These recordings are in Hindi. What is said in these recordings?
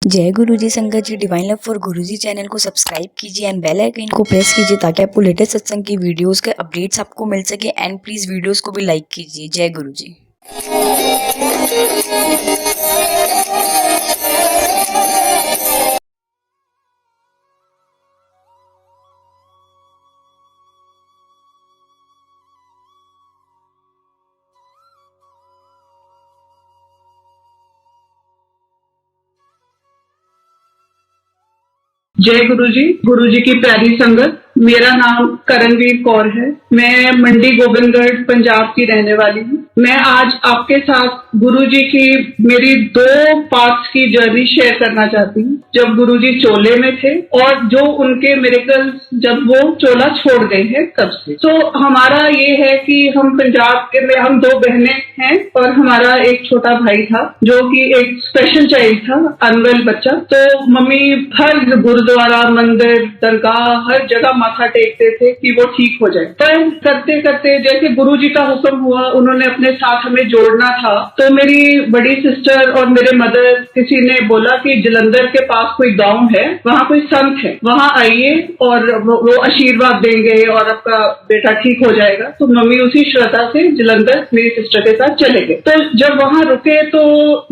जय गुरुजी संगत जी। Divine love for Guruji channel को सब्सक्राइब कीजिए एंड बेल आइकन को प्रेस कीजिए ताकि आपको लेटेस्ट सत्संग की वीडियोस के अपडेट्स आपको मिल सके। एंड प्लीज वीडियोस को भी लाइक कीजिए। जय गुरुजी। जय गुरुजी की प्यारी संगत। मेरा नाम करणवीर कौर है। मैं मंडी गोविंदगढ़ पंजाब की रहने वाली हूँ। मैं आज आपके साथ गुरुजी की मेरी 2 पार्ट्स की जर्नी शेयर करना चाहती हूँ। जब गुरुजी चोले में थे और जो उनके मिरेकल्स जब वो चोला छोड़ गए हैं तब से। तो हमारा ये है कि हम पंजाब के में हम 2 बहनें हैं और हमारा एक छोटा भाई था जो कि एक स्पेशल चाइल्ड था, अनवेल बच्चा। तो मम्मी हर गुरुद्वारा, मंदिर, दरगाह हर जगह माथा टेकते थे कि वो ठीक हो जाए। पर करते करते जैसे गुरुजी का हुक्म हुआ, उन्होंने अपने साथ हमें जोड़ना था। तो मेरी बड़ी सिस्टर और मेरे मदर किसी ने बोला कि जलंधर के पास कोई गांव है, वहाँ कोई संत है, वहाँ आइए और वो आशीर्वाद देंगे और आपका बेटा ठीक हो जाएगा। तो मम्मी उसी श्रद्धा से जलंधर मेरी सिस्टर के साथ चले गए। तो जब वहाँ रुके तो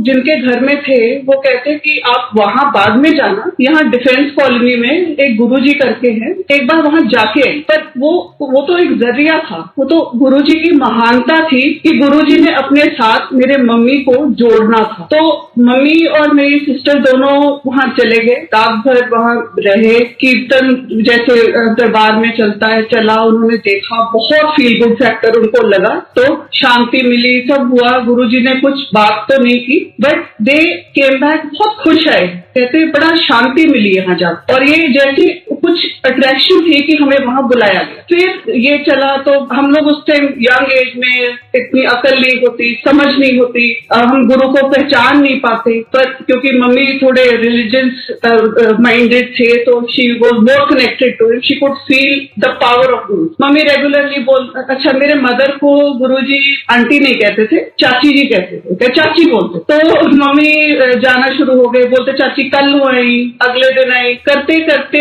जिनके घर में थे वो कहते कि आप वहाँ बाद में जाना, यहाँ डिफेंस कॉलोनी में एक गुरुजी करके हैं, एक बार वहाँ जाके। पर वो तो एक जरिया था, वो तो गुरुजी की महानता थी कि गुरुजी ने अपने साथ मेरे मम्मी को जोड़ना था। तो मम्मी और मेरी सिस्टर दोनों वहाँ चले गए, रात भर वहाँ रहे। कीर्तन जैसे दरबार में चलता है चला, उन्होंने देखा, बहुत फील गुड फैक्टर उनको लगा, तो शांति मिली, सब हुआ। गुरुजी ने कुछ बात तो नहीं की बट दे केम बैक बहुत खुश आए, कहते बड़ा शांति मिली यहाँ जाकर। और ये जैसे कुछ अट्रैक्शन थी कि हमें वहां बुलाया गया। फिर ये चला तो हम लोग उस टाइम यंग एज में इतनी अकल नहीं होती, समझ नहीं होती, हम गुरु को पहचान नहीं पाते। पर क्योंकि मम्मी थोड़े रिलीजियस माइंडेड थे तो she was more connected to him, she could feel the power of guru. Mummy regularly अच्छा मेरे मदर को गुरुजी आंटी नहीं कहते थे, चाची जी कहते थे, चाची बोलते। तो मम्मी जाना शुरू हो गए, बोलते चाची कल आई, अगले दिन आई। करते करते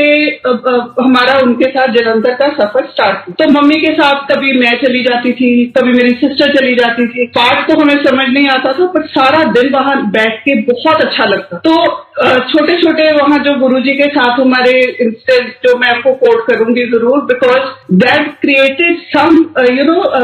हमारा उनके साथ जलंधर का सफर स्टार्ट हुआ। तो मम्मी के साथ कभी मैं चली जाती थी, कभी मेरी सिस्टर चली जाती थी। पाठ तो हमें समझ नहीं आता था पर सारा दिन वहां बैठ के बहुत अच्छा लगता। तो छोटे छोटे वहां जो गुरुजी के साथ हमारे इंस्टेंट, जो मैं आपको कोट करूंगी जरूर, बिकॉज दैट क्रिएटेड सम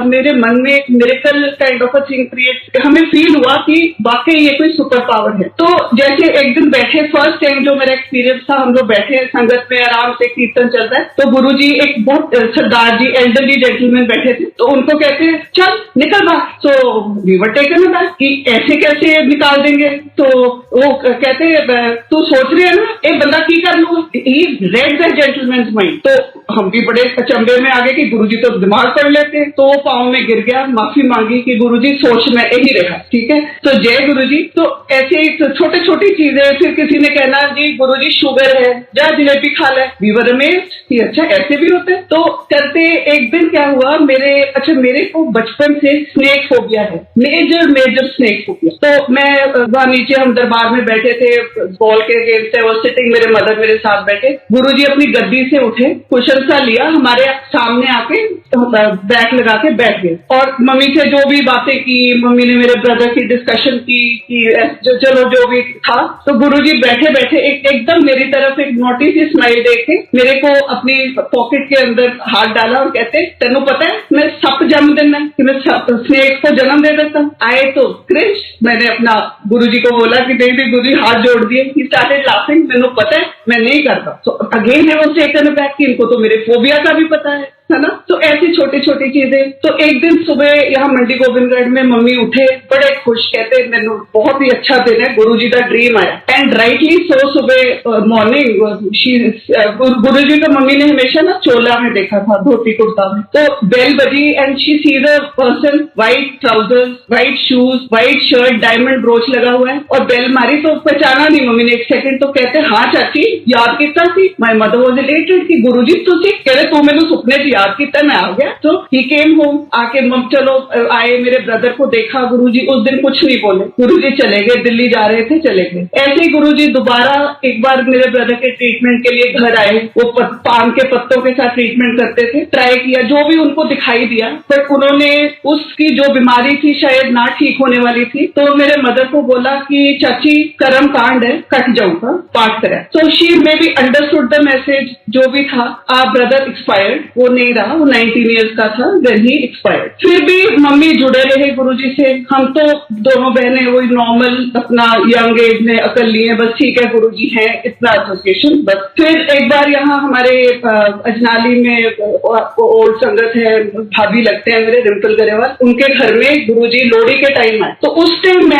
मेरे मन में एक miracle kind of a thing create, हमें फील हुआ कि वाकई ये कोई सुपर पावर है। तो जैसे एक दिन बैठे, फर्स्ट टाइम जो मेरा एक्सपीरियंस था, हम लोग बैठे संगत में, आराम से कीर्तन चल रहा है, तो गुरुजी एक बहुत सरदार जी, एल्डरली जेंटलमैन बैठे थे, तो उनको कहते हैं चल निकल बाहर। तो वी वर टेकन अबैक कि ऐसे कैसे निकाल देंगे। तो वो कहते तू सोच रहे है ना एक बंदा की कर लूंगा, ही रेड द जेंटलमैन माइंड। तो हम भी बड़े अचंभे में आ गए कि गुरुजी तो दिमाग कर लेते। तो वो पाँव में गिर गया, माफी मांगी कि गुरुजी सोच में यही रहा, ठीक है। तो जय गुरुजी। तो ऐसे छोटे छोटी चीजें। फिर किसी ने कहना जी गुरुजी शुगर है, जा जलेबी खा ले। वी वर अमेज्ड कि अच्छा ऐसे भी होते। तो करते एक दिन क्या हुआ, मेरे को बचपन से स्नेक फोबिया है, मेजर स्नेक फोबिया। तो मैं वहां नीचे, हम दरबार में बैठे थे, बॉल के गेम से वो सिटिंग, मेरे मदर मेरे साथ बैठे। गुरुजी अपनी गद्दी से उठे, कुशन सा लिया, हमारे सामने आके बैक लगा के बैठ गए और मम्मी से जो भी बातें की, मम्मी ने मेरे ब्रदर की डिस्कशन की कि चलो जो भी था। तो गुरुजी बैठे बैठे एकदम मेरी तरफ एक नोटी सी स्माइल देके मेरे को अपनी पॉकेट के अंदर हाथ डाला और कहते तेनू पता है मैं सप जन्म देना कि मैं स्नेक को जन्म दे देता। आए तो क्रिश, मैंने अपना गुरुजी को बोला कि नहीं भी गुरुजी, हाथ जोड़ दिए। ही स्टार्टेड लाफिंग, मैंने पता है मैं नहीं करता। तो अगेन है वो टेकन बैक कि इनको तो मेरे फोबिया का भी पता है ना। तो ऐसी छोटी छोटी चीजें। तो एक दिन सुबह यहाँ मंडी गोविंदगढ़ में मम्मी उठे बड़े खुश, कहते मैंने बहुत ही अच्छा दिन है, गुरुजी का ड्रीम आया। एंड राइटली सो सुबह मॉर्निंग गुरुजी को मम्मी ने हमेशा ना चोला में देखा था, धोती कुर्ता में। तो बेल बजी and she sees a person, white trousers, white shoes, white shirt, diamond broach लगा हुआ है, और बेल मारी तो पहचाना नहीं मम्मी ने एक सेकंड। तो कहते हाँ चाची याद कितना सी। माय मदर वाज इलेटेड कि गुरुजी तुसी कह तू मैंने सुपने च याद कितना, मैं आ गया। तो ही केम होम, आके मम चलो आए, मेरे ब्रदर को देखा गुरुजी, उस दिन कुछ नहीं बोले, गुरुजी चले गए, दिल्ली जा रहे थे चले गए। ऐसे ही गुरुजी दोबारा एक बार मेरे ब्रदर के ट्रीटमेंट के लिए घर आए, वो पान के पत्तों के साथ ट्रीटमेंट करते थे, ट्राई किया जो भी उनको दिखाई दिया, बट उन्होंने उसकी जो बीमारी थी शायद ना ठीक होने वाली थी। तो मेरे मदर को बोला कि चाची कर्म कांड है, कट जाऊंगा, पाठ करें। So she may be understood the message, जो भी था। आवर ब्रदर एक्सपायर्ड, वो नहीं रहा, वो 19 ईयर्स का था व्हेन ही एक्सपायर्ड। फिर भी मम्मी जुड़े रहे गुरुजी से। हम तो दोनों बहनें वही नॉर्मल अपना यंग एज में अकल लिए, बस ठीक है गुरुजी हैं, इतना एसोसिएशन बस। फिर एक बार यहाँ हमारे अजनाली में ओल्ड संगत है, भाभी लगते हैं मेरे, रिम्पल गरेवाल, उनके घर में गुरुजी लोहड़ी के टाइम आए। तो उस टाइम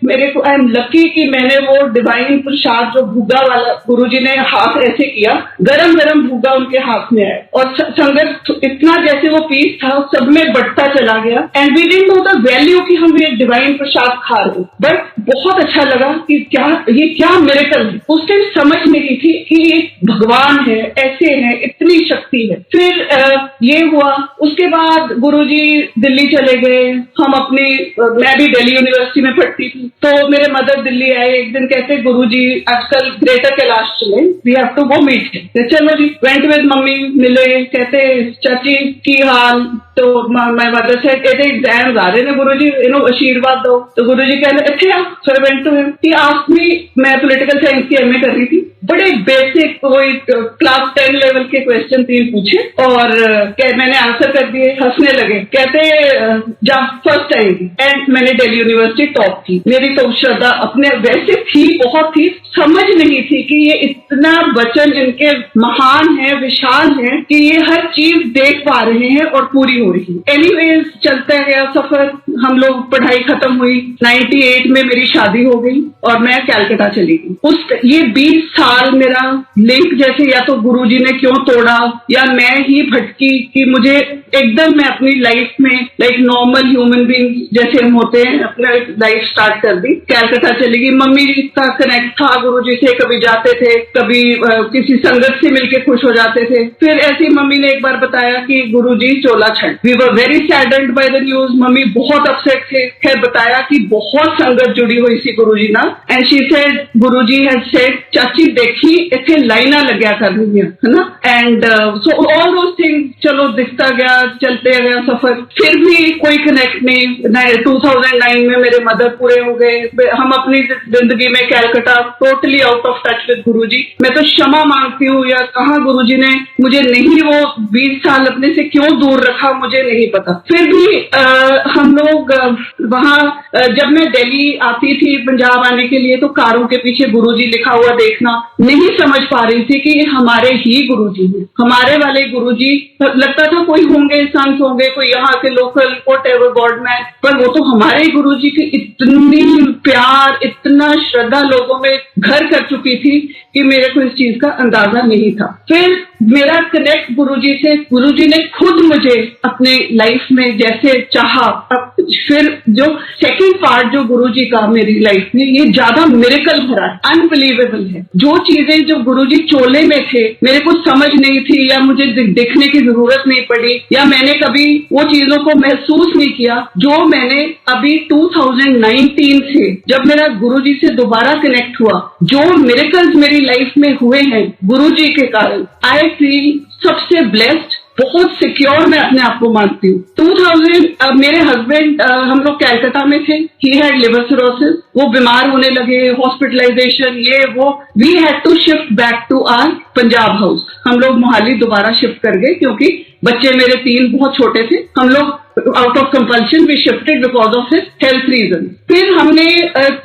मेरे को आई एम लकी कि मैंने वो डिवाइन प्रसाद जो भूगा वाला, गुरुजी ने हाथ ऐसे किया, गरम गरम भूगा उनके हाथ में आया, और संगत इतना जैसे वो पीस था सब में बढ़ता चला गया। And we didn't know the value कि हम ये डिवाइन प्रसाद खा रहे, बट बहुत अच्छा लगा कि ये क्या मिरेकल है। उस टाइम समझ नहीं थी कि ये भगवान है, ऐसे है, इतनी शक्ति है। फिर ये हुआ, उसके बाद गुरुजी दिल्ली चले गए। हम अपनी मैं भी दिल्ली यूनिवर्सिटी में पढ़ती थी, तो मेरे मदर दिल्ली आए एक दिन, कहते गुरुजी आजकल ग्रेटर कैलाश चले, we have to go meet him. चलो जी, वेंट विद मम्मी, मिले, कहते चाची की हाल। तो माय मदर से कहते एग्जाम्स आ रहे ने गुरुजी, आशीर्वाद दो। तो गुरुजी कहते अच्छे आ, so I went to him. He asked me, मैं पॉलिटिकल साइंस की एमए कर रही थी, बड़े बेसिक कोई क्लास 10 लेवल के क्वेश्चन 3 पूछे, और मैंने आंसर कर दिए, हंसने लगे। कहते जा फर्स्ट आएगी, एंड मैंने दिल्ली यूनिवर्सिटी टॉप की। मेरी तो श्रद्धा अपने वैसे थी, बहुत थी, समझ नहीं थी कि ये इतना वचन इनके महान है, विशाल है, कि ये हर चीज देख पा रहे हैं और पूरी हो रही है। एनीवेज चलता गया सफर, हम लोग पढ़ाई खत्म हुई, 98 में मेरी शादी हो गई और मैं कलकत्ता चली गई। ये 20 साल मेरा लिंक जैसे या तो गुरुजी ने क्यों तोड़ा या मैं ही भटकी कि मुझे एकदम मैं अपनी लाइफ में लाइक नॉर्मल ह्यूमन बीइंग जैसे हम होते हैं अपना लाइफ स्टार्ट कर दी। कलकत्ता चली गई। मम्मी का कनेक्ट था गुरुजी से, कभी जाते थे, कभी किसी संगत से मिलके खुश हो जाते थे। फिर ऐसी मम्मी ने एक बार बताया कि गुरुजी चोला छंड। We were very saddened by the news. Mummy बहुत अपसेट थे। फिर बताया कि बहुत संगत जुड़ी हुई सी गुरुजी ना, and she said Guruji had said चाची देखी इतने लाइना लग्या कर रही है ना, and so all those things. चलो दिखता गया, चलते गया सफर। फिर भी कोई कनेक्ट नहीं। 2009 में मेरे मदर पूरे हो गए। हम अपनी जिंदगी में Calcutta totally out of touch with Guruji. मैं तो क्षमा मांगती हूँ, या कहा गुरुजी ने मुझे नहीं वो 20 साल अपने से क्यों दूर रखा मुझे नहीं पता। फिर भी हम लोग वहाँ जब मैं दिल्ली आती थी पंजाब आने के लिए, तो कारों के पीछे गुरुजी लिखा हुआ देखना, नहीं समझ पा रही थी कि हमारे ही गुरुजी हैं, हमारे वाले गुरुजी। लगता था कोई होंगे, संत होंगे, कोई यहाँ के लोकल व्हाटएवर गॉडमैन, पर वो तो हमारे ही गुरुजी की इतनी प्यार, इतना श्रद्धा लोगों में घर कर चुकी थी कि मेरे को इस चीज का अंदाजा नहीं था। फिर मेरा कनेक्ट गुरुजी से, गुरुजी ने खुद मुझे अपने लाइफ में जैसे चाहा। फिर जो सेकंड पार्ट जो गुरुजी का मेरी लाइफ में, ये ज्यादा मिरेकल भरा है, अनबिलीवेबल है। जो चीजें जो गुरुजी चोले में थे मेरे को समझ नहीं थी, या मुझे देखने की जरूरत नहीं पड़ी, या मैंने कभी वो चीजों को महसूस नहीं किया, जो मैंने अभी 2019 से जब मेरा गुरुजी से दोबारा कनेक्ट हुआ, जो मिरेकल्स मेरी लाइफ में हुए हैं गुरुजी के कारण, आई फील सबसे ब्लेस्ड, बहुत सिक्योर मैं अपने आप को मानती हूँ। 2000 मेरे हस्बैंड, हम लोग कलकत्ता में थे, ही हैड लिवर सिरोसिस, वो बीमार होने लगे, हॉस्पिटलाइजेशन, ये वो। We had to shift back to our Punjab house. हम लोग मोहाली दोबारा शिफ्ट कर गए क्योंकि बच्चे मेरे 3 बहुत छोटे थे, हम लोग out of compulsion we shifted because of his health reason. फिर हमने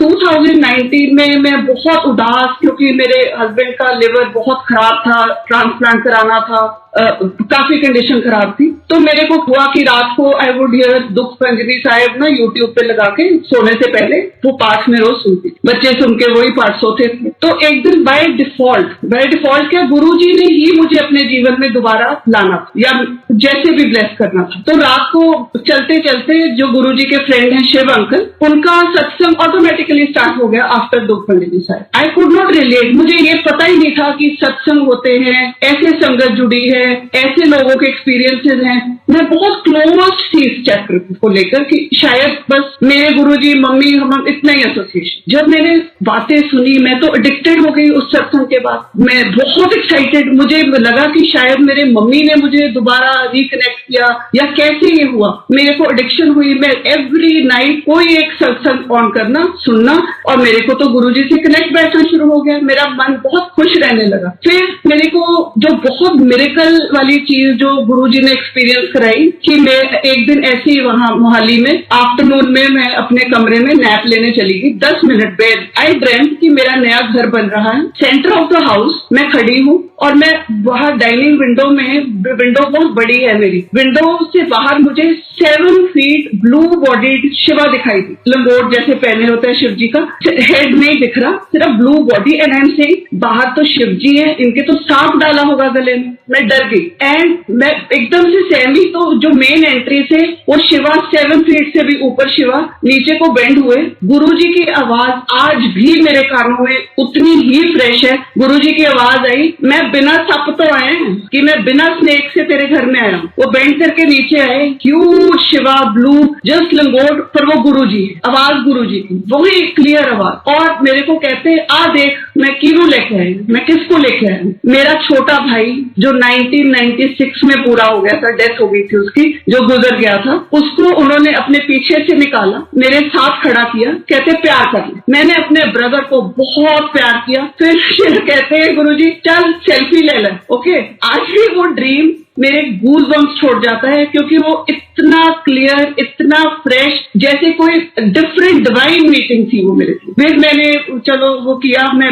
2019 में मैं बहुत उदास, क्योंकि मेरे हस्बैंड का लिवर बहुत खराब था, ट्रांसप्लांट कराना था, काफी कंडीशन खराब थी, तो मेरे को हुआ कि रात को आई वुड हियर दुख पंजरी साहिब ना यूट्यूब पे लगा के सोने से पहले वो पाठ में रोज सुनती, बच्चे सुन के वही पाठ सोते थे। तो एक दिन बाय डिफॉल्ट क्या गुरुजी ने ही मुझे अपने जीवन में दोबारा लाना था या जैसे भी ब्लेस करना था। तो रात को चलते चलते जो गुरुजी के फ्रेंड हैं शिव अंकल, उनका सत्संग ऑटोमेटिकली स्टार्ट हो गया आफ्टर दुख panjiri Sahib. I could not relate, मुझे ये पता ही नहीं था कि सत्संग होते हैं, ऐसे संगत जुड़ी है, ऐसे लोगों के एक्सपीरियंसेस हैं। मैं बहुत क्लोज थी इस चैप्टर को लेकर कि शायद बस मेरे गुरुजी मम्मी हम इतना ही एसोसिएशन। जब मैंने बातें सुनी मैं तो एडिक्टेड हो गई उस सत्संग के बाद। मैं बहुत एक्साइटेड, मुझे लगा कि शायद मेरे मम्मी ने मुझे दोबारा रिकनेक्ट किया या कैसे ये हुआ, मेरे को एडिक्शन हुई। मैं एवरी नाइट कोई एक सत्संग ऑन करना, सुनना, और मेरे को तो गुरुजी से कनेक्ट बैठना शुरू हो गया। मेरा मन बहुत खुश रहने लगा। फिर मेरे को जो बहुत मिरेकल वाली चीज जो गुरुजी ने एक्सपीरियंस कराई कि मैं एक दिन ऐसे ही वहां मोहाली में आफ्टरनून में मैं अपने कमरे में नैप लेने चली गई, 10 मिनट बेड। आई ड्रीम्ड कि मेरा नया घर बन रहा है, सेंटर ऑफ द हाउस मैं खड़ी हूँ और मैं बाहर डाइनिंग विंडो में, विंडो बहुत बड़ी है मेरी, विंडो से बाहर मुझे 7 फीट ब्लू बॉडीड शिवा दिखाई दी, लंगोट जैसे पहने होते हैं शिव जी का, हेड नहीं दिख रहा, सिर्फ blue body. And I am saying बाहर तो शिव जी है, इनके तो सांप डाला होगा गले में। मैं डर गई एंड मैं एकदम से सहमी, तो जो मेन एंट्री से वो शिवा 7 फीट से भी ऊपर शिवा नीचे को बेंड हुए। गुरुजी की आवाज आज भी मेरे कानों में उतनी ही फ्रेश है। गुरुजी की आवाज आई, मैं बिना सप तो आए कि मैं बिना स्नेक से तेरे घर में आया हूँ। वो बेंड करके नीचे आए, ह्यूज शिवा ब्लू जस्ट लंगोट, पर वो गुरुजी, आवाज गुरुजी की, वही क्लियर आवाज। और मेरे को कहते आ देख मैं किसको लेके आई, मैं किसको लेके आया। मेरा छोटा भाई जो 1996 में पूरा हो गया था, डेथ हो गई थी उसकी, जो गुजर गया था, उसको उन्होंने अपने पीछे से निकाला, मेरे साथ खड़ा किया, कहते प्यार कर ले। मैंने अपने ब्रदर को बहुत प्यार किया। फिर कहते हैं गुरुजी चल सेल्फी ले ले। ओके, आज भी वो ड्रीम मेरे गूज बम्स छोड़ जाता है, क्योंकि वो इतना क्लियर, इतना फ्रेश, जैसे कोई डिफरेंट डिवाइन मीटिंग थी वो मेरे लिए। फिर मैंने चलो वो किया, मैं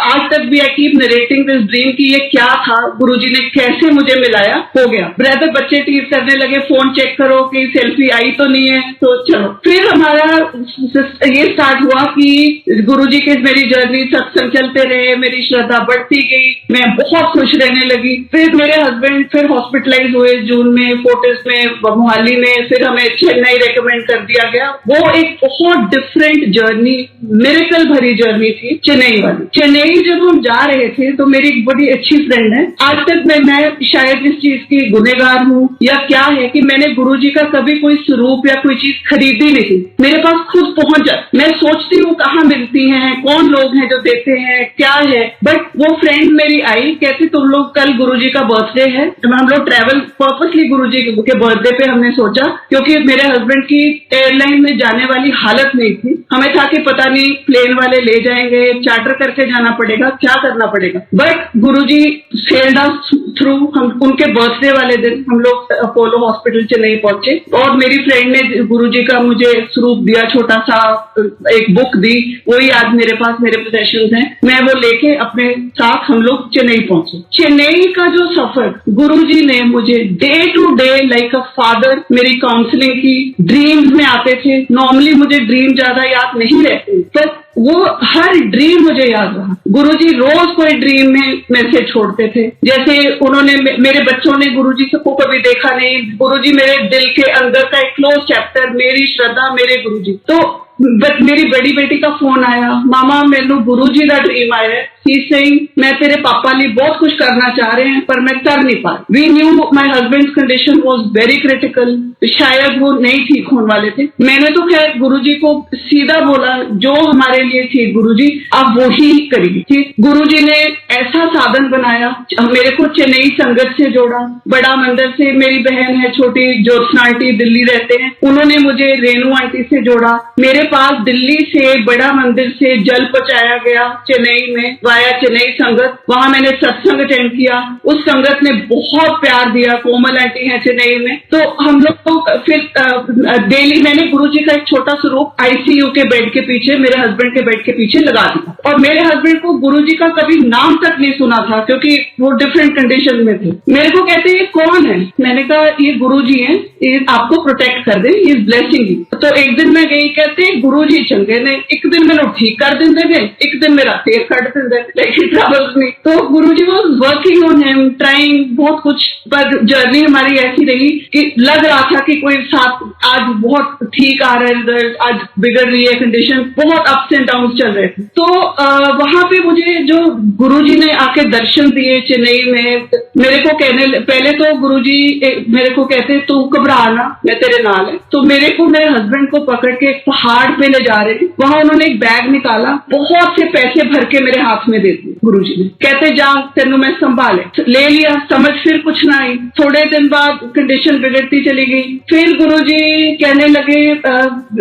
आज तक भी I keep narrating this dream कि ये क्या था, गुरुजी ने कैसे मुझे मिलाया, हो गया। ब्रदर बच्चे टीज करने लगे, फोन चेक करो कि सेल्फी आई तो नहीं है, तो चलो। फिर हमारा ये स्टार्ट हुआ कि गुरुजी के मेरी जर्नी, सत्संग चलते रहे, मेरी श्रद्धा बढ़ती गई, मैं बहुत खुश रहने लगी। फिर मेरे हस्बैंड फिर हॉस्पिटलाइज हुए जून में, फोर्टिस में, मोहाली में, फिर हमें चेन्नई रेकमेंड कर दिया गया। वो एक बहुत डिफरेंट जर्नी, मिरेकल भरी जर्नी थी चेन्नई वाली। चेन्नई जब हम जा रहे थे तो मेरी एक बड़ी अच्छी फ्रेंड है, आज तक मैं शायद इस चीज की गुनहगार हूँ या क्या है कि मैंने गुरुजी का कभी कोई स्वरूप या कोई चीज खरीदी नहीं, मेरे पास खुद पहुंच जाए। मैं सोचती हूँ कहाँ मिलती हैं, कौन लोग हैं जो देते हैं, क्या है। बट वो फ्रेंड मेरी आई, कहती तुम लोग कल गुरुजी का बर्थडे है। हम लोग ट्रैवल पर्पसली गुरुजी के बर्थडे पे हमने सोचा, क्योंकि मेरे हस्बैंड की एयरलाइन में जाने वाली हालत नहीं थी। हमें था कि पता नहीं प्लेन वाले ले जाएंगे, चार्टर करके जाना पड़ेगा, क्या करना पड़ेगा। But Guruji sailed us through. हम उनके बर्थडे वाले दिन हम लोग अपोलो हॉस्पिटल चेन्नई पहुंचे और मेरी फ्रेंड ने गुरुजी का मुझे स्वरूप दिया, छोटा सा एक बुक दी, वही आज मेरे पास मेरे पोजेशंस हैं। मैं वो लेके अपने साथ हम लोग चेन्नई पहुंचे। चेन्नई का जो सफर, गुरुजी ने मुझे day to day like a father मेरी काउंसलिंग की, ड्रीम्स में आते थे। नॉर्मली मुझे ड्रीम ज्यादा याद नहीं रहते, पर वो हर ड्रीम मुझे याद रहा। गुरुजी रोज कोई ड्रीम में मैसेज छोड़ते थे, जैसे उन्होंने मेरे बच्चों ने गुरुजी को कभी देखा नहीं, गुरुजी मेरे दिल के अंदर का एक क्लोज चैप्टर, मेरी श्रद्धा मेरे गुरुजी। तो मेरी बड़ी बेटी का फोन आया, मामा मैनू गुरुजी का ड्रीम आया है, मैं तेरे पापा लिए बहुत कुछ करना चाह रहे हैं पर मैं कर नहीं पाई। We knew my husband condition was very critical, शायद वो नहीं ठीक होने वाले थे। मैंने तो खैर गुरुजी को सीधा बोला, जो हमारे लिए ठीक गुरुजी आप वो ही करिए। ठीक, गुरुजी ने ऐसा साधन बनाया, मेरे को चेन्नई संगत से जोड़ा, बड़ा मंदिर से मेरी बहन है छोटी ज्योत्सना आंटी दिल्ली रहते हैं, उन्होंने मुझे रेणु आंटी से जोड़ा। मेरे पास दिल्ली से बड़ा मंदिर से जल पहुंचाया गया चेन्नई में वाया चेन्नई संगत, वहां मैंने सत्संग अटेंड किया। उस संगत ने बहुत प्यार दिया, कोमल आंटी है चेन्नई में। तो हम लोग को फिर डेली मैंने गुरुजी का एक छोटा स्वरूप आईसीयू के बेड के पीछे, मेरे हस्बैंड के बेड के पीछे लगा दिया। और मेरे हस्बैंड को गुरुजी का कभी नाम तक नहीं सुना था क्योंकि वो डिफरेंट कंडीशन में थे। मेरे को कहते ये कौन है, मैंने कहा ये गुरुजी हैं, ये आपको प्रोटेक्ट कर दे, ये ब्लेसिंग ही। तो एक दिन मैं गई, कहते गुरुजी चंगे ने, एक दिन मैंने ठीक कर देंगे गए, एक दिन मेरा फेर कर देंगे, लेकिन ट्रैवल्स में। तो Guruji was working on him, trying बहुत कुछ, पर जर्नी हमारी ऐसी रही कि लग रहा था कि कोई साथ आज बहुत ठीक आ रहा है रिजल्ट, आज बिगड़ रही है कंडीशन, बहुत अप्स एंड डाउन चल रहे थे। तो वहां पे मुझे जो गुरुजी ने आके दर्शन दिए चेन्नई में, मेरे को कहने पहले तो गुरुजी मेरे को कहते तू घबरा ना, मैं तेरे नाल है। तो मेरे को मेरे हस्बैंड को पकड़ के एक पहाड़ पे ले जा रहे थे, वहां उन्होंने एक बैग निकाला, बहुत से पैसे भर के मेरे हाथ में दे दिए गुरुजी ने, कहते जा तेनू मैं संभाले। ले लिया, समझ फिर कुछ ना आई। थोड़े दिन बाद कंडीशन बिगड़ती चली गई। फिर गुरुजी कहने लगे,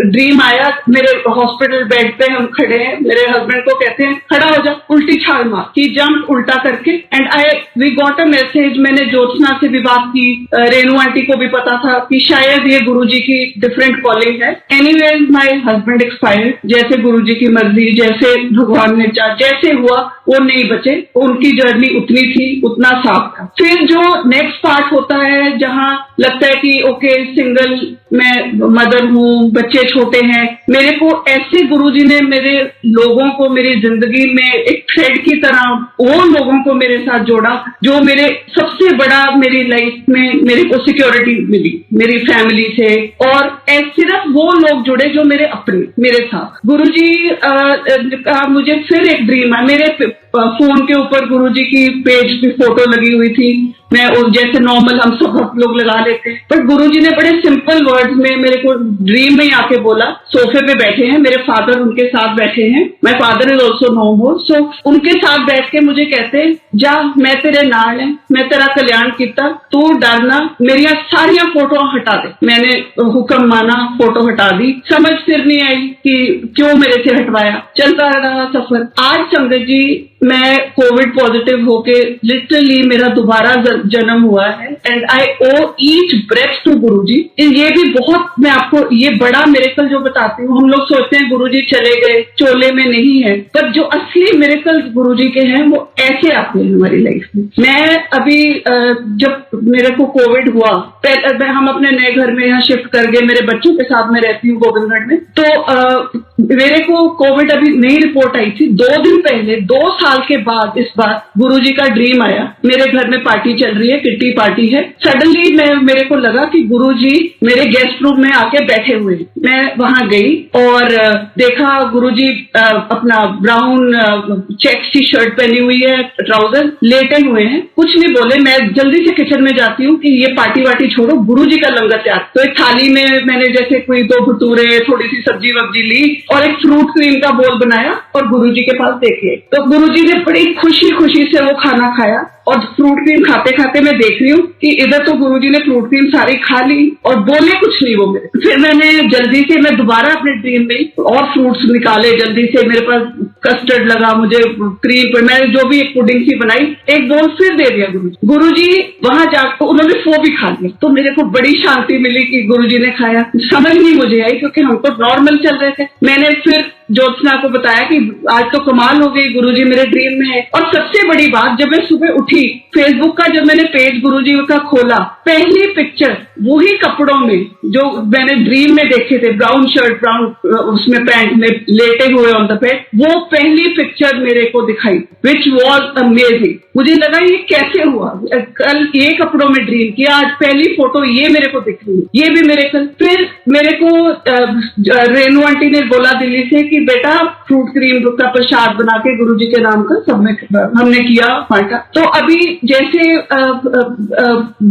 ड्रीम आया, मेरे हॉस्पिटल बेड पे हम खड़े हैं, मेरे हस्बैंड को कहते हैं खड़ा हो जा, उल्टी छाल मार, ही जंप उल्टा करके, and we got a message. मैंने ज्योत्सना से भी बात की, रेणु आंटी को भी पता था कि शायद ये गुरुजी की डिफरेंट कॉलिंग है। एनीवेज माय हस्बैंड एक्सपायर्ड, जैसे गुरुजी की मर्जी, जैसे भगवान ने चाहा, जैसे हुआ वो नहीं बचे, उनकी जर्नी उतनी थी, उतना साफ था। फिर जो नेक्स्ट पार्ट होता है जहां लगता है कि ओके सिंगल मैं मदर हूँ, बच्चे छोटे हैं, मेरे को ऐसे गुरुजी ने मेरे लोगों को मेरी जिंदगी में एक थ्रेड की तरह वो लोगों को मेरे साथ जोड़ा जो मेरे सबसे बड़ा मेरी लाइफ में मेरे को सिक्योरिटी मिली मेरी फैमिली से। और सिर्फ वो लोग जुड़े जो मेरे अपने मेरे साथ। गुरुजी का मुझे फिर एक ड्रीम है, मेरे फोन के ऊपर गुरुजी की पेज की फोटो लगी हुई थी, मैं जैसे नॉर्मल हम सब लोग लगा लेते हैं, पर गुरुजी ने बड़े सिंपल वर्ड्स में मेरे को ड्रीम में आके बोला, सोफे पे बैठे हैं, मेरे फादर उनके साथ बैठे हैं, my father is also no more, so उनके साथ बैठ के मुझे कहते जा मैं तेरे नाल है, मैं तेरा कल्याण किया, तू डरना, मेरी सारिया फोटो हटा दे। मैंने हुक्म माना, फोटो हटा दी। समझ फिर नहीं आई कि क्यों मेरे से हटवाया, चलता रहा सफर। आज संगत जी मैं कोविड पॉजिटिव होके लिटरली मेरा दोबारा जन्म हुआ है, and I owe each breath to Guruji. ये भी बहुत, मैं आपको ये बड़ा मिरेकल जो बताती हूँ, हम लोग सोचते हैं गुरुजी चले गए, चोले में नहीं है, पर जो असली मिरेकल गुरुजी के हैं वो ऐसे आते हैं हमारी लाइफ में। मैं अभी जब मेरे को कोविड हुआ, हम अपने नए घर में यहाँ शिफ्ट कर गए, मेरे बच्चों के साथ में रहती हूँ गोविंदगढ़ में, तो मेरे को कोविड अभी नई रिपोर्ट आई थी 2 दिन पहले, 2 साल के बाद इस बार गुरुजी का ड्रीम आया। मेरे घर में पार्टी चल रही है, किट्टी पार्टी है, सडनली मेरे को लगा कि गुरुजी मेरे गेस्ट रूम में आके बैठे हुए। मैं वहां गई और देखा गुरुजी अपना ब्राउन चेक्स की शर्ट पहनी हुई है, ट्राउजर, लेटे हुए हैं, कुछ नहीं बोले। मैं जल्दी से किचन में जाती हूँ कि ये पार्टी वार्टी छोड़ो, गुरुजी का लंगर तैयार। तो एक थाली में मैंने जैसे कोई 2 भटूरे, थोड़ी सी सब्जी वब्जी ली और एक फ्रूट क्रीम का बोल बनाया और गुरुजी के पास देखे। तो गुरुजी ने बड़ी खुशी खुशी से वो खाना खाया, और फ्रूट क्रीम खाते खाते मैं देख रही हूँ कि इधर तो गुरुजी ने फ्रूट क्रीम सारी खा ली और बोले कुछ नहीं वो मेरे। फिर मैंने जल्दी से, मैं दोबारा अपने ड्रीम में और फ्रूट्स निकाले जल्दी से, मेरे पास कस्टर्ड लगा, मुझे क्रीम पर मैंने जो भी एक पुडिंग सी बनाई, एक बोल फिर दे दिया गुरुजी। गुरुजी वहां जाकर उन्होंने वो भी खा लिया। तो मेरे को बड़ी शांति मिली कि गुरुजी ने खाया। समझ नहीं मुझे आई क्योंकि हम तो नॉर्मल चल रहे थे। मैंने फिर ज्योत्सना को बताया कि आज तो कमाल हो गई, गुरुजी मेरे ड्रीम में है। और सबसे बड़ी बात, जब मैं सुबह उठी, फेसबुक का जब मैंने पेज गुरुजी का खोला, पहली पिक्चर वही कपड़ों में जो मैंने ड्रीम में देखे थे, ब्राउन शर्ट, ब्राउन उसमें पैंट में लेटे हुए ऑन द बेड, वो पहली पिक्चर मेरे को दिखाई, विच वॉज अमेजिंग। मुझे लगा ये कैसे हुआ, कल ये कपड़ों में ड्रीम किया, आज पहली फोटो ये मेरे को दिख रही है, ये भी मेरे कल। फिर मेरे को रेणु आंटी ने बोला दिल्ली से कि बेटा फ्रूट क्रीम का प्रसाद बना के गुरुजी के नाम का सबने हमने किया, बांटा। तो अभी जैसे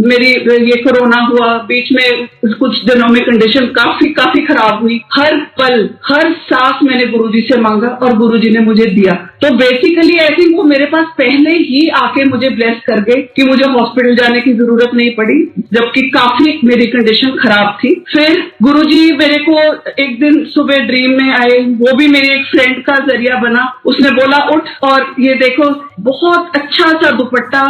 मेरी ये कोरोना हुआ, बीच में कुछ दिनों में कंडीशन काफी खराब हुई। हर पल हर सांस मैंने गुरुजी से मांगा और गुरुजी ने मुझे दिया। तो बेसिकली आई थिंक वो मेरे पास पहले ही आके मुझे ब्लेस कर गए कि मुझे हॉस्पिटल जाने की जरूरत नहीं पड़ी, जबकि काफी मेरी कंडीशन खराब थी। फिर गुरुजी मेरे को एक दिन सुबह ड्रीम में आए, वो भी मेरे एक फ्रेंड का जरिया बना। उसने बोला उठ और ये देखो बहुत अच्छा सा दुपट्टा,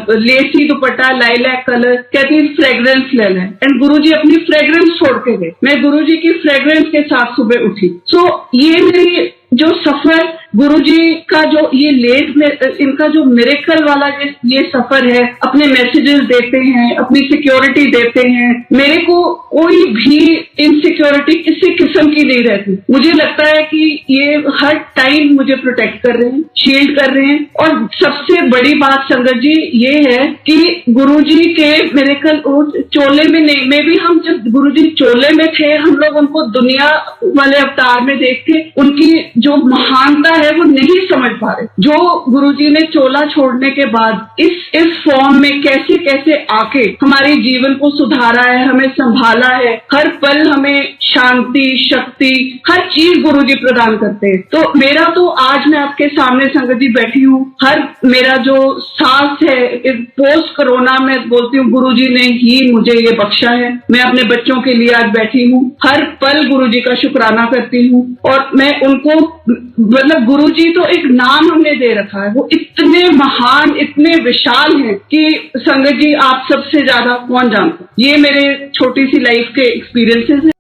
लेसी दुपट्टा, लाइलैक कलर, कहती फ्रेग्रेंस लेना है। एंड गुरुजी अपनी फ्रेग्रेंस छोड़ के गए। मैं गुरुजी की फ्रेग्रेंस के साथ सुबह उठी। सो ये मेरी जो सफर गुरुजी का जो ये लेट में इनका जो मिरेकल वाला ये सफर है, अपने मैसेजेस देते हैं, अपनी सिक्योरिटी देते हैं। मेरे को कोई भी इनसिक्योरिटी किसी किस्म की नहीं रहती। मुझे लगता है कि ये हर टाइम मुझे प्रोटेक्ट कर रहे हैं, शील्ड कर रहे हैं। और सबसे बड़ी बात संगत जी ये है कि गुरुजी के मिरेकल चोले में नहीं, मे भी हम जब गुरुजी चोले में थे, हम लोग उनको दुनिया वाले अवतार में देख के उनकी जो महानता है वो नहीं समझ पा रहे। जो गुरुजी ने चोला छोड़ने के बाद इस फॉर्म में कैसे कैसे आके हमारे जीवन को सुधारा है, हमें संभाला है, हर पल हमें शांति, शक्ति, हर चीज गुरुजी प्रदान करते हैं। तो मेरा तो आज मैं आपके सामने संगत जी बैठी हूँ, हर मेरा जो सांस है पोस्ट कोरोना में बोलती हूँ गुरुजी ने ही मुझे ये बख्शा है। मैं अपने बच्चों के लिए आज बैठी हूँ, हर पल गुरुजी का शुक्राना करती हूँ। और मैं उनको मतलब गुरुजी तो एक नाम हमने दे रखा है, वो इतने महान, इतने विशाल हैं कि संगत जी आप सबसे ज्यादा कौन जानता है। ये मेरे छोटी सी लाइफ के एक्सपीरियंसेस हैं।